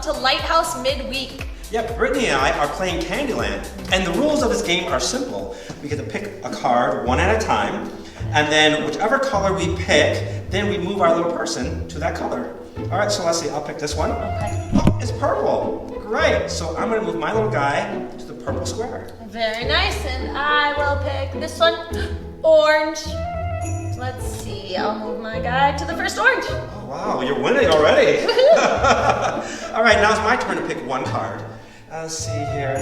to Lighthouse Midweek. Yep, Brittany and I are playing Candyland, and the rules of this game are simple. We get to pick a card one at a time, and then whichever color we pick, then we move our little person to that color. All right, so let's see, I'll pick this one. Okay. Oh, it's purple. Great, so I'm gonna move my little guy to the purple square. Very nice, and I will pick this one, orange. Let's see, I'll move my guy to the first orange. Oh, wow, you're winning already. All right, now it's my turn to pick one card. Let's see here.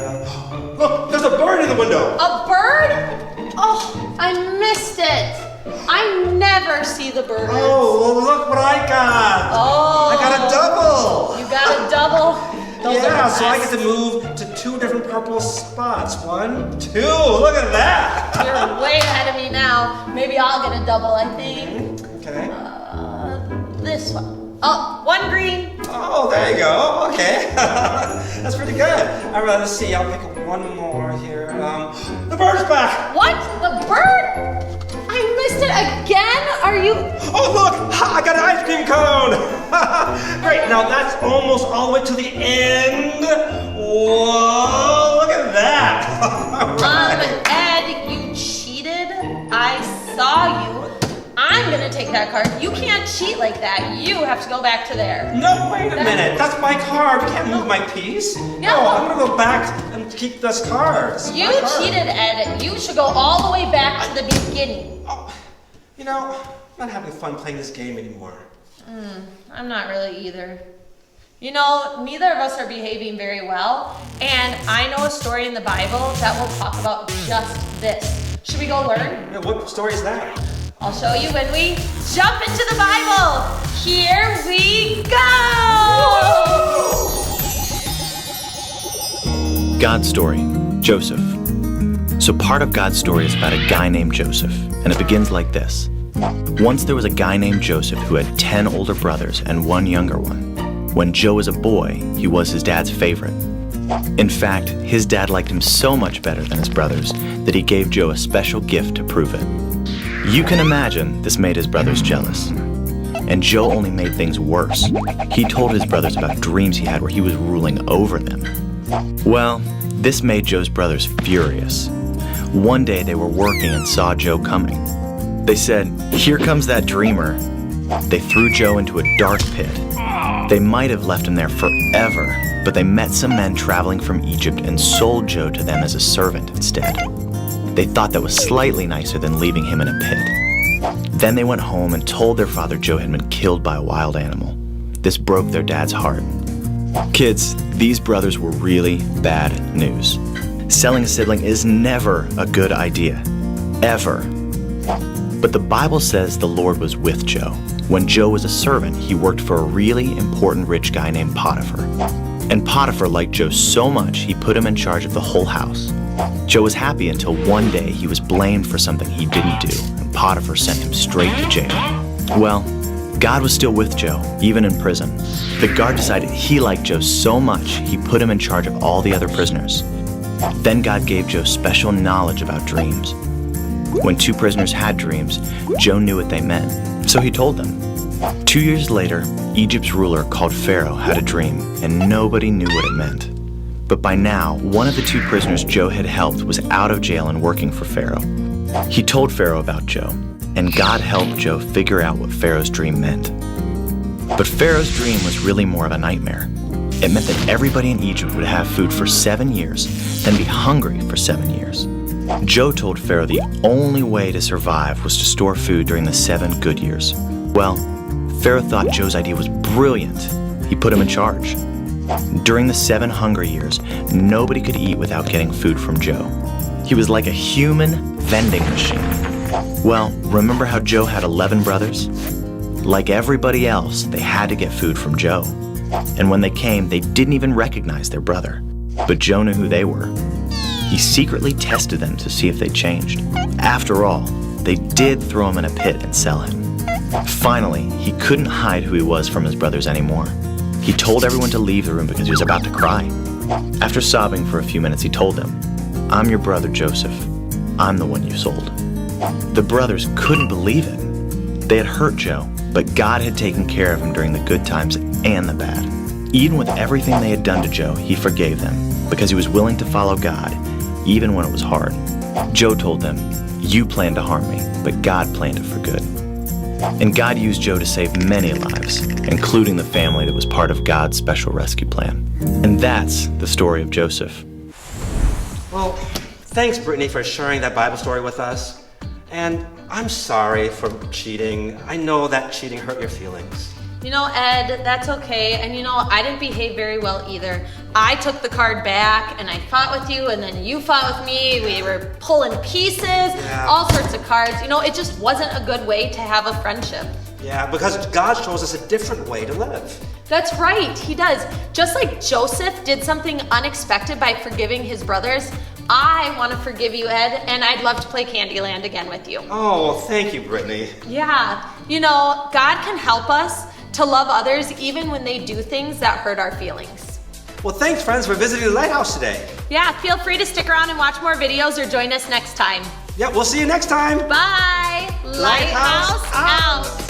Look, there's a bird in the window. A bird? Oh, I missed it. I never see the bird. Oh, well, look what I got. Oh. I got a double. You got a double. Those Yeah, are so I get to move to two different purple spots. 1, 2, look at that. You're way ahead of me now. Maybe I'll get a double, I think. Okay. This one. Oh, one green. Oh, there you go. Okay. That's pretty good. All right, let's see. I'll pick one more here. The bird's back. What? The bird? I missed it again? Are you? Oh, look! I got an ice cream cone! Great, now that's almost all the way to the end. Whoa, look at that! All right. Ed, you cheated. I saw you. I'm gonna take that card. You can't cheat like that. You have to go back to there. No, wait a minute. That's my card. You can't move my piece. Yeah. No, I'm gonna go back and keep this card. This is You my card. cheated, Ed. You should go all the way back to the beginning. Oh, you know, I'm not having fun playing this game anymore. I'm not really either. You know, neither of us are behaving very well, and I know a story in the Bible that will talk about just this. Should we go learn? Yeah, what story is that? I'll show you when we jump into the Bible. Here we go! God's story, Joseph. So part of God's story is about a guy named Joseph, and it begins like this. Once there was a guy named Joseph who had 10 older brothers and one younger one. When Joe was a boy, he was his dad's favorite. In fact, his dad liked him so much better than his brothers that he gave Joe a special gift to prove it. You can imagine this made his brothers jealous. And Joe only made things worse. He told his brothers about dreams he had where he was ruling over them. Well, this made Joe's brothers furious. One day they were working and saw Joe coming. They said, "Here comes that dreamer." They threw Joe into a dark pit. They might have left him there forever, but they met some men traveling from Egypt and sold Joe to them as a servant instead. They thought that was slightly nicer than leaving him in a pit. Then they went home and told their father Joe had been killed by a wild animal. This broke their dad's heart. Kids, these brothers were really bad news. Selling a sibling is never a good idea, ever. But the Bible says the Lord was with Joe. When Joe was a servant, he worked for a really important rich guy named Potiphar. And Potiphar liked Joe so much, he put him in charge of the whole house. Joe was happy until one day he was blamed for something he didn't do, and Potiphar sent him straight to jail. Well, God was still with Joe, even in prison. The guard decided he liked Joe so much, he put him in charge of all the other prisoners. Then God gave Joe special knowledge about dreams. When two prisoners had dreams, Joe knew what they meant, so he told them. 2 years later, Egypt's ruler called Pharaoh had a dream, and nobody knew what it meant. But by now, one of the two prisoners Joe had helped was out of jail and working for Pharaoh. He told Pharaoh about Joe, and God helped Joe figure out what Pharaoh's dream meant. But Pharaoh's dream was really more of a nightmare. It meant that everybody in Egypt would have food for 7 years, then be hungry for 7 years. Joe told Pharaoh the only way to survive was to store food during the 7 good years. Well, Pharaoh thought Joe's idea was brilliant. He put him in charge. During the 7 hungry years, nobody could eat without getting food from Joe. He was like a human vending machine. Well, remember how Joe had 11 brothers? Like everybody else, they had to get food from Joe. And when they came, they didn't even recognize their brother. But Joe knew who they were. He secretly tested them to see if they changed. After all, they did throw him in a pit and sell him. Finally, he couldn't hide who he was from his brothers anymore. He told everyone to leave the room because he was about to cry. After sobbing for a few minutes, he told them, "I'm your brother Joseph. I'm the one you sold." The brothers couldn't believe it. They had hurt Joe, but God had taken care of him during the good times and the bad. Even with everything they had done to Joe, he forgave them because he was willing to follow God, even when it was hard. Joe told them, "You planned to harm me, but God planned it for good." And God used Joe to save many lives, including the family that was part of God's special rescue plan. And that's the story of Joseph. Well, thanks, Brittany, for sharing that Bible story with us. And I'm sorry for cheating. I know that cheating hurt your feelings. You know, Ed, that's okay. And you know, I didn't behave very well either. I took the card back and I fought with you and then you fought with me. We were pulling pieces, all sorts of cards. You know, it just wasn't a good way to have a friendship. Yeah, because God shows us a different way to live. That's right, he does. Just like Joseph did something unexpected by forgiving his brothers, I want to forgive you, Ed, and I'd love to play Candyland again with you. Oh, well, thank you, Brittany. Yeah, you know, God can help us to love others even when they do things that hurt our feelings. Well, thanks, friends, for visiting the Lighthouse today. Yeah, feel free to stick around and watch more videos or join us next time. Yeah, we'll see you next time. Bye. Lighthouse out.